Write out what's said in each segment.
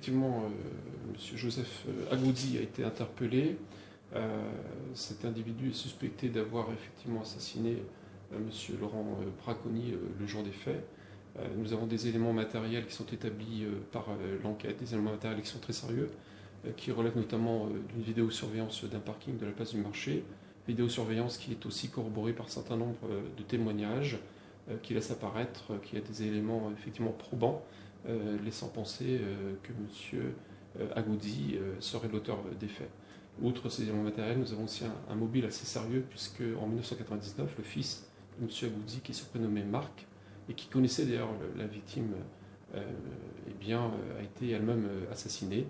Effectivement, M. Joseph Agouzi a été interpellé. Cet individu est suspecté d'avoir effectivement assassiné M. Laurent Braconi le jour des faits. Nous avons des éléments matériels qui sont établis par l'enquête, des éléments matériels qui sont très sérieux, qui relèvent notamment d'une vidéosurveillance d'un parking de la place du marché, vidéosurveillance qui est aussi corroborée par un certain nombre de témoignages qui laissent apparaître qu'il y a des éléments effectivement probants, laissant penser que M. Agouzi serait l'auteur des faits. Outre ces éléments matériels, nous avons aussi un mobile assez sérieux, puisque en 1999, le fils de M. Agouzi, qui se prénommait Marc, et qui connaissait d'ailleurs la victime, a été elle-même assassinée.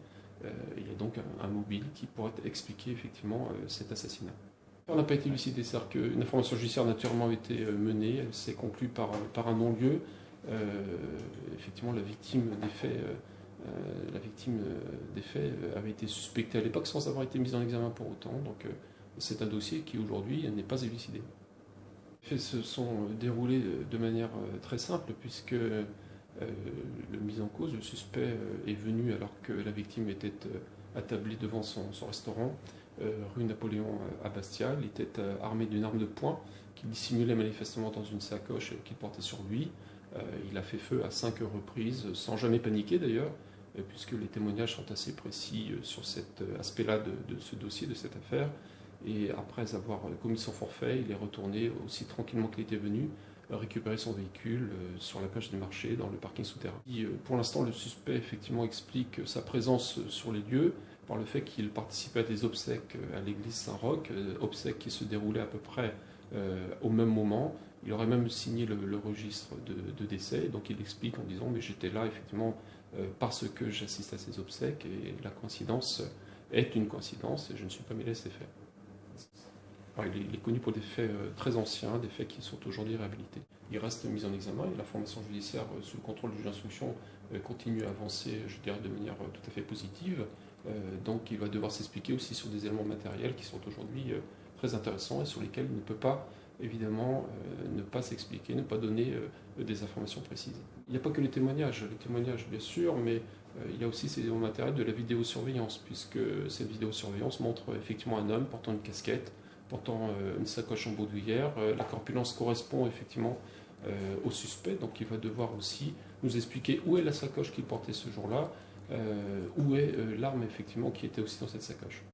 Il y a donc un mobile qui pourrait expliquer effectivement cet assassinat. On n'a pas été élucidé, c'est-à-dire qu'une information judiciaire naturellement a été menée, elle s'est conclue par un non-lieu. Effectivement, la victime des faits avait été suspectée à l'époque sans avoir été mise en examen pour autant, donc c'est un dossier qui aujourd'hui n'est pas élucidé. Les faits se sont déroulés de manière très simple, puisque le mis en cause, le suspect, est venu alors que la victime était attablée devant son restaurant, rue Napoléon à Bastia. Il était armé d'une arme de poing qu'il dissimulait manifestement dans une sacoche qu'il portait sur lui. Il a fait feu à 5 reprises, sans jamais paniquer d'ailleurs, puisque les témoignages sont assez précis sur cet aspect-là de ce dossier, de cette affaire. Et après avoir commis son forfait, il est retourné aussi tranquillement qu'il était venu, récupérer son véhicule sur la plage du marché, dans le parking souterrain. Pour l'instant, le suspect effectivement explique sa présence sur les lieux par le fait qu'il participait à des obsèques à l'église Saint-Roch, obsèques qui se déroulaient à peu près au même moment. Il aurait même signé le registre de décès, donc il explique en disant « mais j'étais là effectivement parce que j'assiste à ces obsèques et la coïncidence est une coïncidence et je ne suis pas mêlé à ces faits ». Alors, il est connu pour des faits très anciens, des faits qui sont aujourd'hui réhabilités. Il reste mis en examen et la formation judiciaire sous le contrôle du juge d'instruction continue à avancer, je dirais, de manière tout à fait positive. Donc il va devoir s'expliquer aussi sur des éléments matériels qui sont aujourd'hui très intéressants et sur lesquels il ne peut pas, évidemment, ne pas s'expliquer, ne pas donner des informations précises. Il n'y a pas que les témoignages bien sûr, mais il y a aussi ces éléments matériels de la vidéosurveillance, puisque cette vidéosurveillance montre effectivement un homme portant une casquette, portant une sacoche en baudouillère. La corpulence correspond effectivement au suspect, donc il va devoir aussi nous expliquer où est la sacoche qu'il portait ce jour-là, où est l'arme effectivement qui était aussi dans cette sacoche.